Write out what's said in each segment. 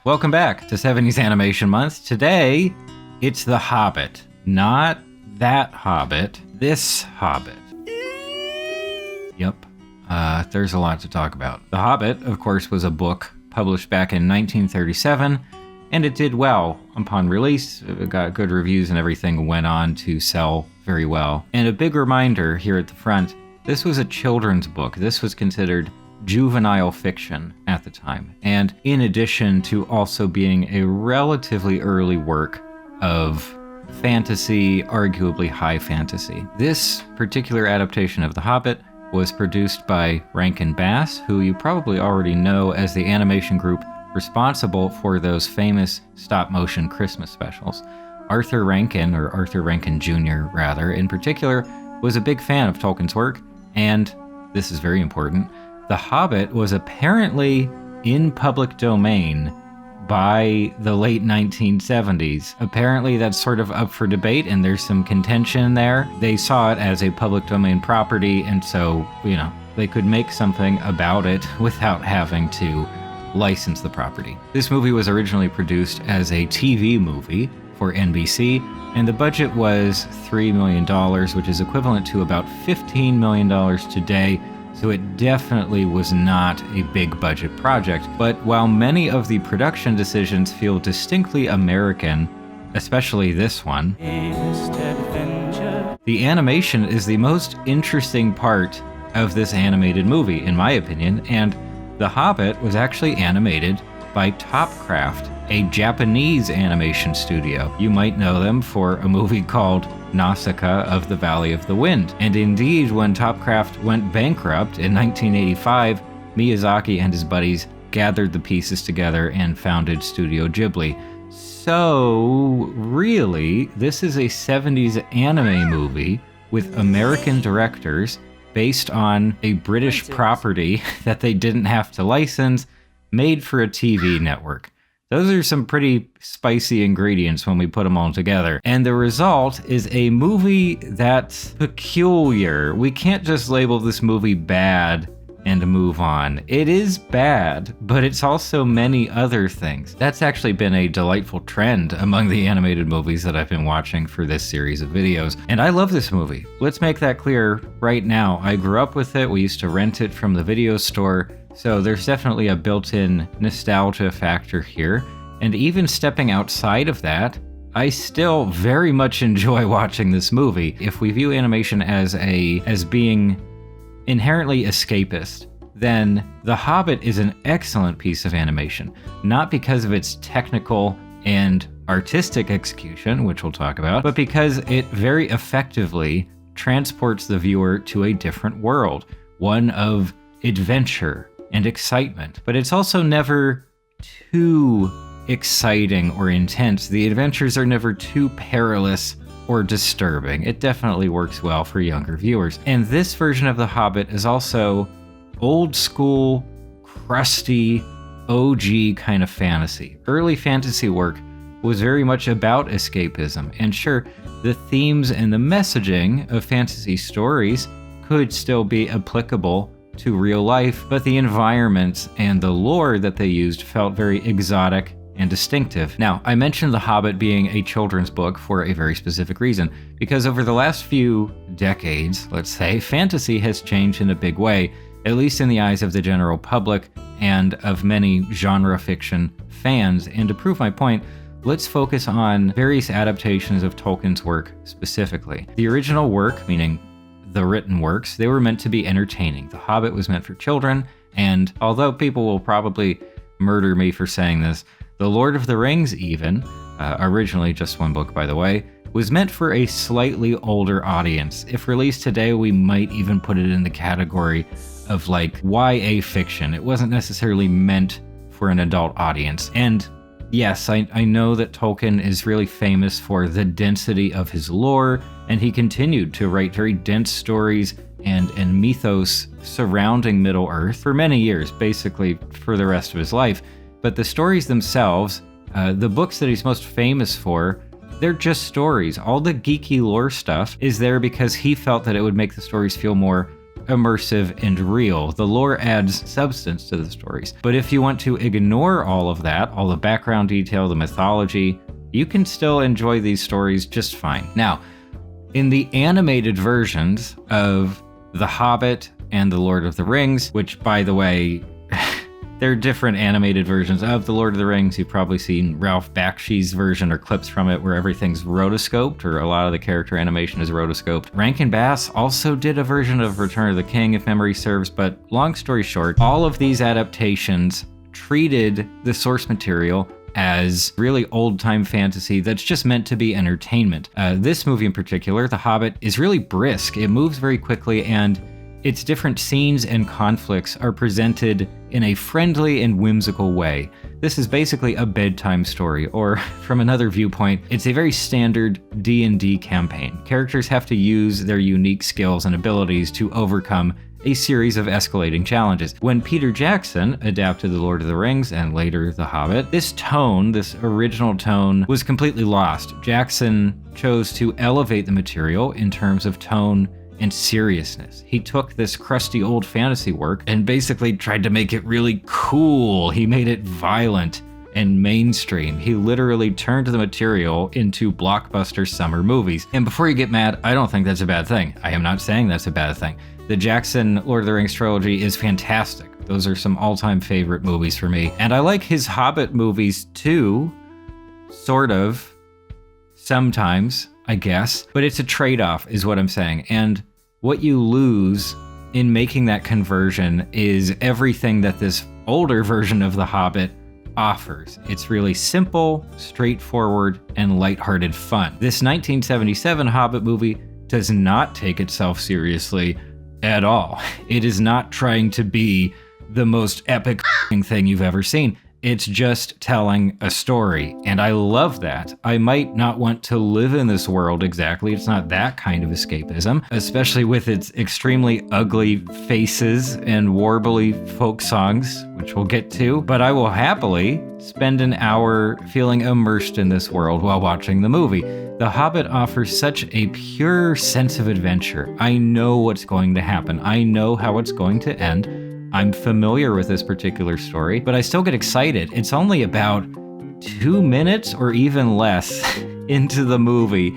Welcome back to 70s Animation Month. Today, it's The Hobbit. Not that Hobbit, this Hobbit. Yep, there's a lot to talk about. The Hobbit, of course, was a book published back in 1937, and it did well upon release. It got good reviews and everything, went on to sell very well. And a big reminder here at the front, this was a children's book. This was considered juvenile fiction at the time, and in addition to also being a relatively early work of fantasy, arguably high fantasy. This particular adaptation of The Hobbit was produced by Rankin-Bass, who you probably already know as the animation group responsible for those famous stop-motion Christmas specials. Arthur Rankin, or Arthur Rankin Jr. rather, in particular, was a big fan of Tolkien's work, and this is very important, The Hobbit was apparently in public domain by the late 1970s. Apparently that's sort of up for debate and there's some contention there. They saw it as a public domain property, and so, they could make something about it without having to license the property. This movie was originally produced as a TV movie for NBC, and the budget was $3 million, which is equivalent to about $15 million today. So it definitely was not a big budget project. But while many of the production decisions feel distinctly American, especially this one, the animation is the most interesting part of this animated movie, in my opinion, and The Hobbit was actually animated by Topcraft, a Japanese animation studio. You might know them for a movie called Nausicaa of the Valley of the Wind. And indeed, when Topcraft went bankrupt in 1985, Miyazaki and his buddies gathered the pieces together and founded Studio Ghibli. So, really, this is a 70s anime movie with American directors based on a British property that they didn't have to license, made for a TV network. Those are some pretty spicy ingredients when we put them all together. And the result is a movie that's peculiar. We can't just label this movie bad and move on. It is bad, but it's also many other things. That's actually been a delightful trend among the animated movies that I've been watching for this series of videos. And I love this movie. Let's make that clear right now. I grew up with it. We used to rent it from the video store. So there's definitely a built-in nostalgia factor here. And even stepping outside of that, I still very much enjoy watching this movie. If we view animation as being inherently escapist, then The Hobbit is an excellent piece of animation, not because of its technical and artistic execution, which we'll talk about, but because it very effectively transports the viewer to a different world, one of adventure and excitement. But it's also never too exciting or intense. The adventures are never too perilous or disturbing. It definitely works well for younger viewers. And this version of The Hobbit is also old school, crusty, OG kind of fantasy. Early fantasy work was very much about escapism. And sure, the themes and the messaging of fantasy stories could still be applicable to real life, but the environments and the lore that they used felt very exotic and distinctive. Now, I mentioned The Hobbit being a children's book for a very specific reason, because over the last few decades, let's say, fantasy has changed in a big way, at least in the eyes of the general public and of many genre fiction fans. And to prove my point, let's focus on various adaptations of Tolkien's work specifically. The original work, meaning the written works, they were meant to be entertaining. The Hobbit was meant for children, and although people will probably murder me for saying this, The Lord of the Rings even, originally just one book by the way, was meant for a slightly older audience. If released today, we might even put it in the category of like YA fiction. It wasn't necessarily meant for an adult audience. And yes, I know that Tolkien is really famous for the density of his lore, and he continued to write very dense stories and mythos surrounding Middle-earth for many years, basically for the rest of his life. But the stories themselves, the books that he's most famous for, they're just stories. All the geeky lore stuff is there because he felt that it would make the stories feel more immersive and real. The lore adds substance to the stories. But if you want to ignore all of that, all the background detail, the mythology, you can still enjoy these stories just fine. Now, in the animated versions of The Hobbit and The Lord of the Rings, which, by the way, they're different animated versions of The Lord of the Rings. You've probably seen Ralph Bakshi's version or clips from it where everything's rotoscoped, or a lot of the character animation is rotoscoped. Rankin-Bass also did a version of Return of the King, if memory serves, but long story short, all of these adaptations treated the source material as really old-time fantasy that's just meant to be entertainment. This movie in particular, The Hobbit, is really brisk. It moves very quickly, and its different scenes and conflicts are presented in a friendly and whimsical way. This is basically a bedtime story, or from another viewpoint, it's a very standard D&D campaign. Characters have to use their unique skills and abilities to overcome a series of escalating challenges. When Peter Jackson adapted The Lord of the Rings and later The Hobbit, this original tone, was completely lost. Jackson chose to elevate the material in terms of tone and seriousness. He took this crusty old fantasy work and basically tried to make it really cool. He made it violent and mainstream. He literally turned the material into blockbuster summer movies. And before you get mad, I don't think that's a bad thing. I am not saying that's a bad thing. The Jackson Lord of the Rings trilogy is fantastic. Those are some all-time favorite movies for me. And I like his Hobbit movies too, sort of, sometimes, I guess, but it's a trade-off is what I'm saying. And what you lose in making that conversion is everything that this older version of The Hobbit offers. It's really simple, straightforward, and lighthearted fun. This 1977 Hobbit movie does not take itself seriously at all. It is not trying to be the most epic thing you've ever seen. It's just telling a story, and I love that. I might not want to live in this world exactly. It's not that kind of escapism, especially with its extremely ugly faces and warbly folk songs, which we'll get to, but I will happily spend an hour feeling immersed in this world while watching the movie. The Hobbit offers such a pure sense of adventure. I know what's going to happen. I know how it's going to end. I'm familiar with this particular story, but I still get excited. It's only about 2 minutes or even less into the movie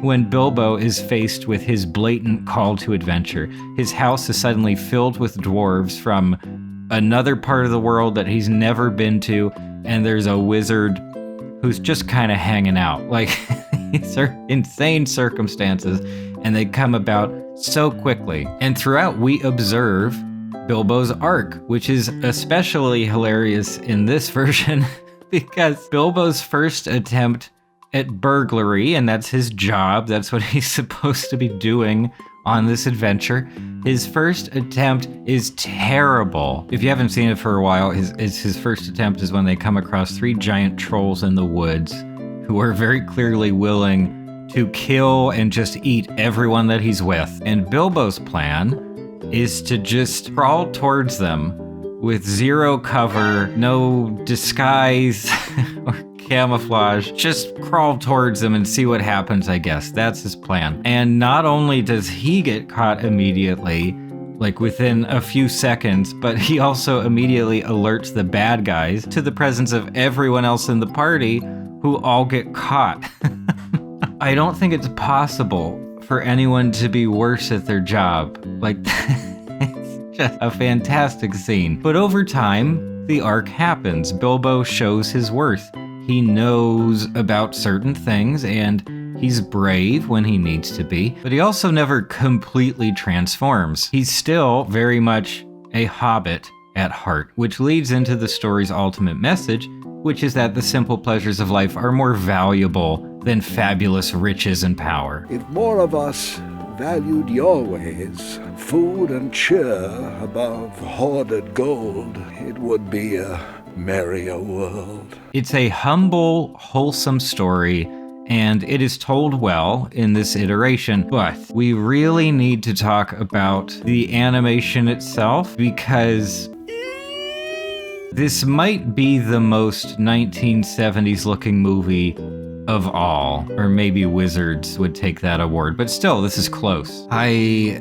when Bilbo is faced with his blatant call to adventure. His house is suddenly filled with dwarves from another part of the world that he's never been to, and there's a wizard who's just kind of hanging out. Like, these are insane circumstances, and they come about so quickly. And throughout, we observe Bilbo's arc, which is especially hilarious in this version because Bilbo's first attempt at burglary, and that's his job, that's what he's supposed to be doing on this adventure. His first attempt is terrible. If you haven't seen it for a while, his first attempt is when they come across 3 giant trolls in the woods who are very clearly willing to kill and just eat everyone that he's with. And Bilbo's plan is to just crawl towards them with zero cover, no disguise or camouflage. Just crawl towards them and see what happens, I guess. That's his plan. And not only does he get caught immediately, like within a few seconds, but he also immediately alerts the bad guys to the presence of everyone else in the party who all get caught. I don't think it's possible for anyone to be worse at their job. Like, it's just a fantastic scene. But over time, the arc happens. Bilbo shows his worth. He knows about certain things, and he's brave when he needs to be, but he also never completely transforms. He's still very much a hobbit at heart, which leads into the story's ultimate message, which is that the simple pleasures of life are more valuable than fabulous riches and power. If more of us valued your ways, food and cheer above hoarded gold, it would be a merrier world. It's a humble, wholesome story, and it is told well in this iteration, but we really need to talk about the animation itself, because this might be the most 1970s looking movie of all, or maybe Wizards would take that award, but still, this is close. I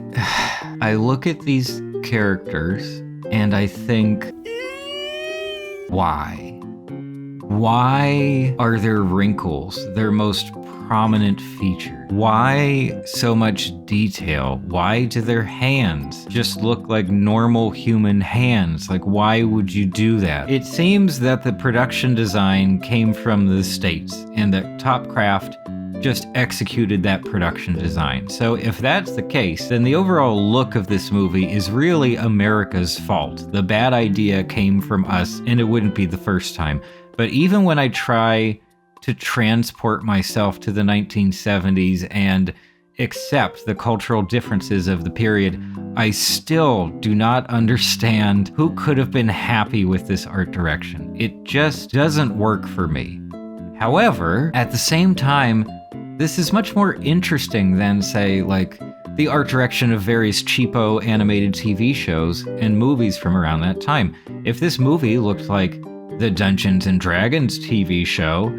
look at these characters and I think, why? Why are there wrinkles their most prominent feature? Why so much detail? Why do their hands just look like normal human hands? Like, why would you do that? It seems that the production design came from the States and that Topcraft just executed that production design. So if that's the case, then the overall look of this movie is really America's fault. The bad idea came from us, and it wouldn't be the first time. But even when I try to transport myself to the 1970s and accept the cultural differences of the period, I still do not understand who could have been happy with this art direction. It just doesn't work for me. However, at the same time, this is much more interesting than, say, like the art direction of various cheapo animated TV shows and movies from around that time. If this movie looked like the Dungeons and Dragons TV show,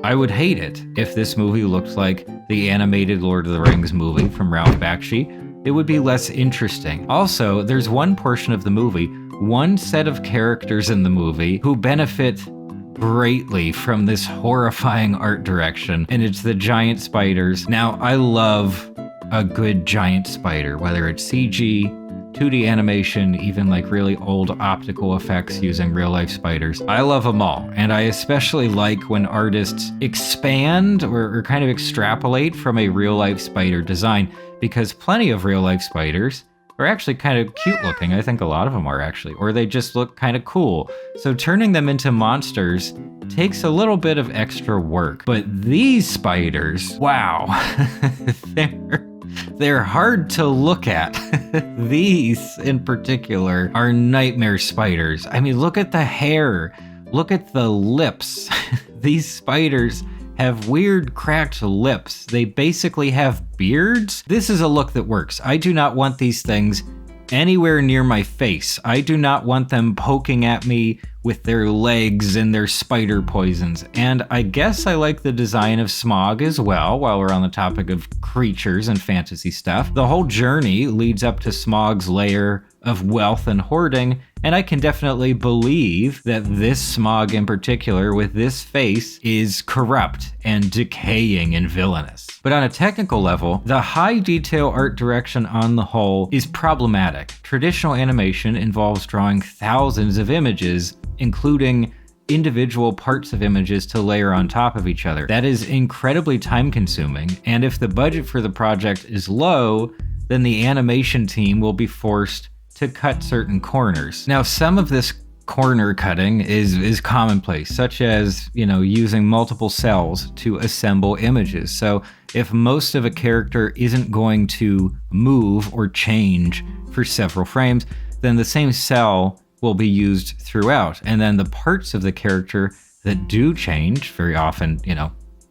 I would hate it. If this movie looked like the animated Lord of the Rings movie from Ralph Bakshi, it would be less interesting. Also, there's one portion of the movie, one set of characters in the movie who benefit greatly from this horrifying art direction, and it's the giant spiders. Now, I love a good giant spider, whether it's CG, 2D animation, even like really old optical effects using real-life spiders. I love them all, and I especially like when artists expand or kind of extrapolate from a real-life spider design, because plenty of real-life spiders are actually kind of cute looking. I think a lot of them are actually, or they just look kind of cool. So turning them into monsters takes a little bit of extra work. But these spiders, wow, they're hard to look at. These in particular are nightmare spiders. I mean, look at the hair, look at the lips. These spiders have weird cracked lips. They basically have beards. This is a look that works. I do not want these things anywhere near my face. I do not want them poking at me with their legs and their spider poisons. And I guess I like the design of Smaug as well, while we're on the topic of creatures and fantasy stuff. The whole journey leads up to Smaug's lair of wealth and hoarding, and I can definitely believe that this Smaug in particular, with this face, is corrupt and decaying and villainous. But on a technical level, the high detail art direction on the whole is problematic. Traditional animation involves drawing thousands of images, including individual parts of images to layer on top of each other. That is incredibly time consuming, and if the budget for the project is low, then the animation team will be forced to cut certain corners. Now, some of this corner cutting is commonplace, such as, using multiple cells to assemble images. So if most of a character isn't going to move or change for several frames, then the same cell will be used throughout. And then the parts of the character that do change, very often,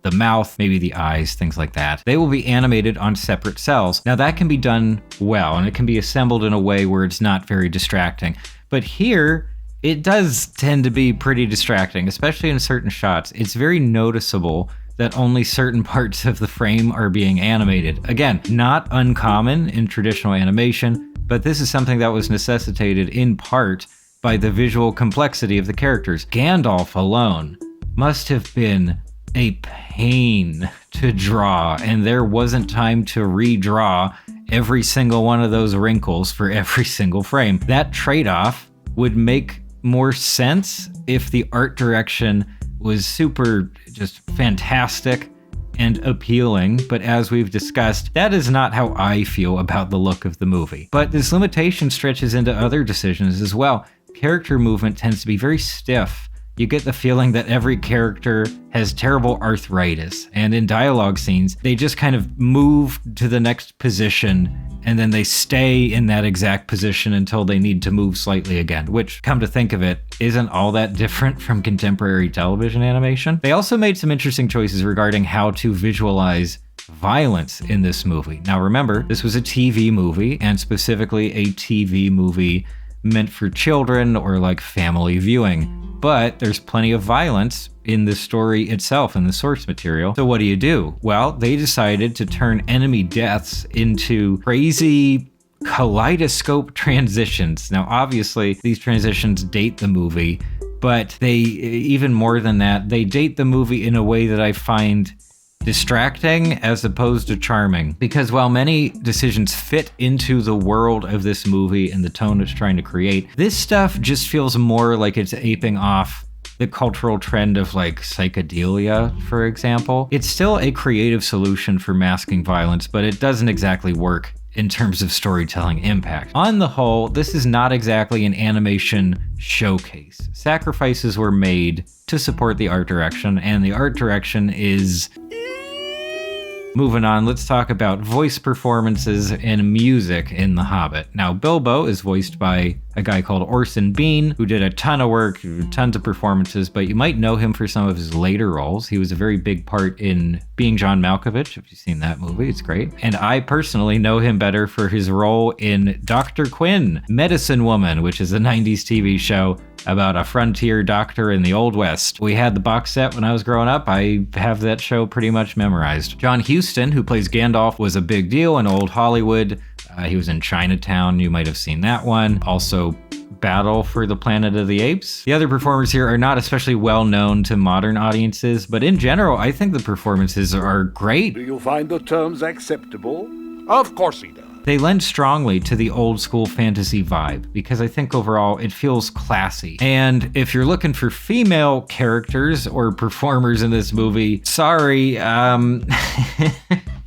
the mouth, maybe the eyes, things like that, they will be animated on separate cells. Now that can be done well, and it can be assembled in a way where it's not very distracting. But here, it does tend to be pretty distracting, especially in certain shots. It's very noticeable that only certain parts of the frame are being animated. Again, not uncommon in traditional animation, but this is something that was necessitated in part by the visual complexity of the characters. Gandalf alone must have been a pain to draw, and there wasn't time to redraw every single one of those wrinkles for every single frame. That trade-off would make more sense if the art direction was super just fantastic and appealing, but as we've discussed, that is not how I feel about the look of the movie. But this limitation stretches into other decisions as well. Character movement tends to be very stiff. You get the feeling that every character has terrible arthritis, and in dialogue scenes, they just kind of move to the next position, and then they stay in that exact position until they need to move slightly again, which, come to think of it, isn't all that different from contemporary television animation. They also made some interesting choices regarding how to visualize violence in this movie. Now remember, this was a TV movie, and specifically a TV movie meant for children or like family viewing. but there's plenty of violence in the story itself, in the source material. So what do? Well, they decided to turn enemy deaths into crazy kaleidoscope transitions. Now, obviously, these transitions date the movie, but they, even more than that, they date the movie in a way that I find distracting as opposed to charming. Because while many decisions fit into the world of this movie and the tone it's trying to create, this stuff just feels more like it's aping off the cultural trend of like psychedelia, for example. It's still a creative solution for masking violence, but it doesn't exactly work in terms of storytelling impact. On the whole, this is not exactly an animation showcase. Sacrifices were made to support the art direction, and the art direction is... Moving on, let's talk about voice performances and music in The Hobbit. Now, Bilbo is voiced by a guy called Orson Bean, who did a ton of work, tons of performances, but you might know him for some of his later roles. He was a very big part in Being John Malkovich, if you've seen that movie, it's great. And I personally know him better for his role in Dr. Quinn, Medicine Woman, which is a 90s TV show about a frontier doctor in the Old West. We had the box set when I was growing up. I have that show pretty much memorized. John Huston, who plays Gandalf, was a big deal in old Hollywood. He was in Chinatown. You might have seen that one. Also, Battle for the Planet of the Apes. The other performers here are not especially well known to modern audiences, but in general, I think the performances are great. Do you find the terms acceptable? Of course he does. They lend strongly to the old school fantasy vibe because I think overall it feels classy. And if you're looking for female characters or performers in this movie, sorry,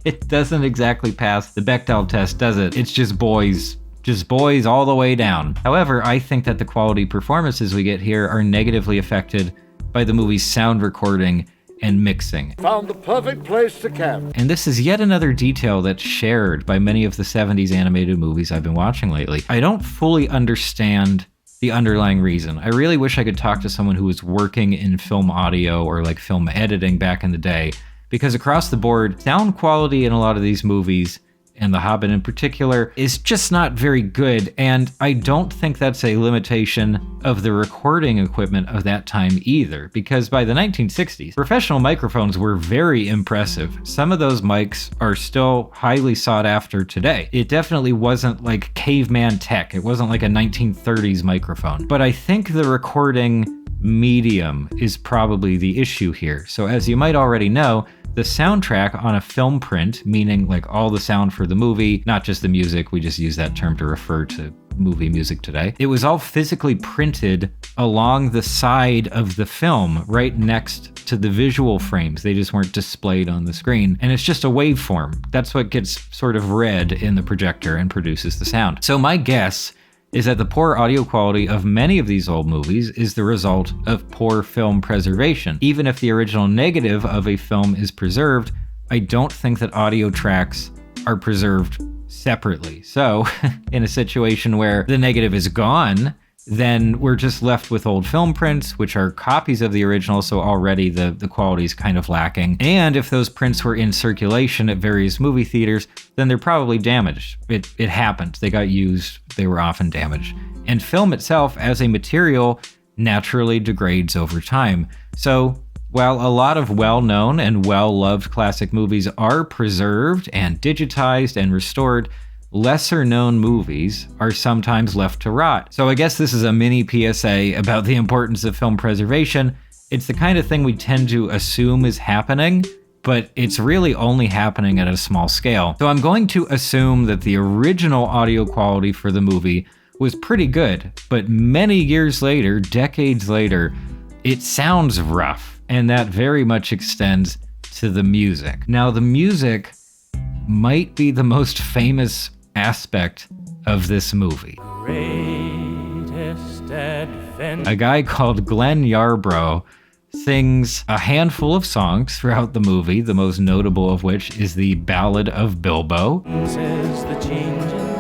it doesn't exactly pass the Bechdel test, does it? It's just boys. Just boys all the way down. However, I think that the quality performances we get here are negatively affected by the movie's sound recording and mixing. Found the perfect place to camp. And this is yet another detail that's shared by many of the 70s animated movies I've been watching lately. I don't fully understand the underlying reason. I really wish I could talk to someone who was working in film audio or like film editing back in the day, because across the board, sound quality in a lot of these movies, and The Hobbit in particular, is just not very good, and I don't think that's a limitation of the recording equipment of that time either, because by the 1960s, professional microphones were very impressive. Some of those mics are still highly sought after today. It definitely wasn't like caveman tech. It wasn't like a 1930s microphone. But I think the recording medium is probably the issue here. So as you might already know, the soundtrack on a film print, meaning like all the sound for the movie, not just the music, we just use that term to refer to movie music today. It was all physically printed along the side of the film, right next to the visual frames. They just weren't displayed on the screen. And it's just a waveform. That's what gets sort of read in the projector and produces the sound. So my guess is that the poor audio quality of many of these old movies is the result of poor film preservation. Even if the original negative of a film is preserved, I don't think that audio tracks are preserved separately. So, in a situation where the negative is gone, then we're just left with old film prints, which are copies of the original, so already the quality is kind of lacking. And if those prints were in circulation at various movie theaters, then they're probably damaged. It happened. They got used. They were often damaged. And film itself, as a material, naturally degrades over time. So, while a lot of well-known and well-loved classic movies are preserved and digitized and restored, lesser-known movies are sometimes left to rot. So I guess this is a mini PSA about the importance of film preservation. It's the kind of thing we tend to assume is happening, but it's really only happening at a small scale. So I'm going to assume that the original audio quality for the movie was pretty good, but many years later, decades later, it sounds rough, and that very much extends to the music. Now, the music might be the most famous aspect of this movie. A guy called Glenn Yarbrough sings a handful of songs throughout the movie, the most notable of which is the Ballad of Bilbo.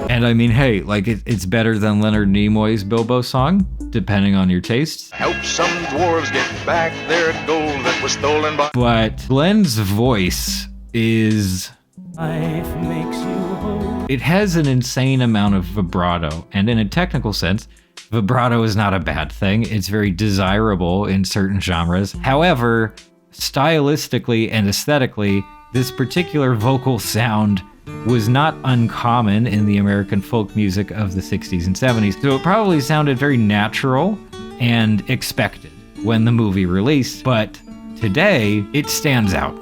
And I mean, hey, like it's better than Leonard Nimoy's Bilbo song, depending on your tastes. Help some dwarves get back their gold that was stolen by... But Glenn's voice is... Life makes you whole. It has an insane amount of vibrato, and in a technical sense, Vibrato is not a bad thing. It's very desirable in certain genres. However, stylistically and aesthetically, this particular vocal sound was not uncommon in the American folk music of the 60s and 70s. So it probably sounded very natural and expected when the movie released, but today it stands out.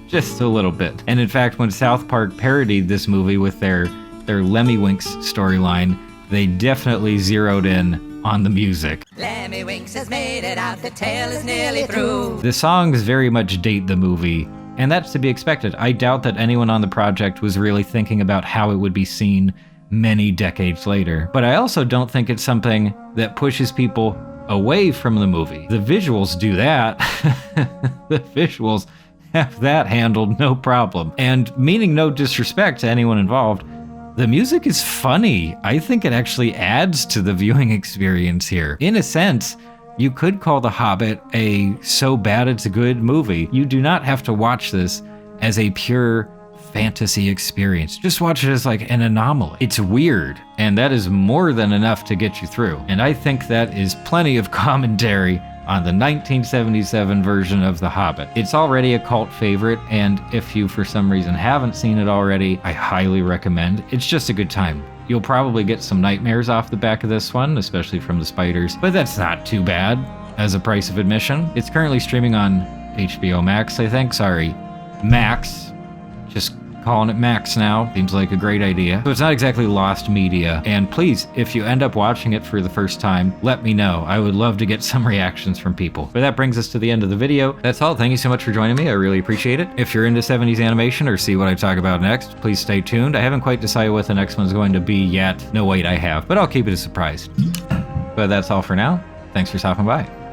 Just a little bit. And in fact, when South Park parodied this movie with their Lemmy-Winks storyline, they definitely zeroed in on the music. Lemmy-Winks has made it out, the tale is nearly through. The songs very much date the movie, and that's to be expected. I doubt that anyone on the project was really thinking about how it would be seen many decades later. But I also don't think it's something that pushes people away from the movie. The visuals do that. The visuals have that handled no problem. And meaning no disrespect to anyone involved, the music is funny. I think it actually adds to the viewing experience here. In a sense, you could call The Hobbit a so bad it's a good movie. You do not have to watch this as a pure fantasy experience. Just watch it as like an anomaly. It's weird, and that is more than enough to get you through. And I think that is plenty of commentary on the 1977 version of The Hobbit. It's already a cult favorite, and if you for some reason haven't seen it already, I highly recommend. It's just a good time. You'll probably get some nightmares off the back of this one, especially from the spiders, but that's not too bad as a price of admission. It's currently streaming on HBO Max, I think. Sorry, Max. Just calling it Max now. Seems like a great idea. So it's not exactly lost media. And please, if you end up watching it for the first time, let me know. I would love to get some reactions from people. But that brings us to the end of the video. That's all. Thank you so much for joining me. I really appreciate it. If you're into 70s animation or see what I talk about next, please stay tuned. I haven't quite decided what the next one's going to be yet. No, wait, I have. But I'll keep it a surprise. But that's all for now. Thanks for stopping by.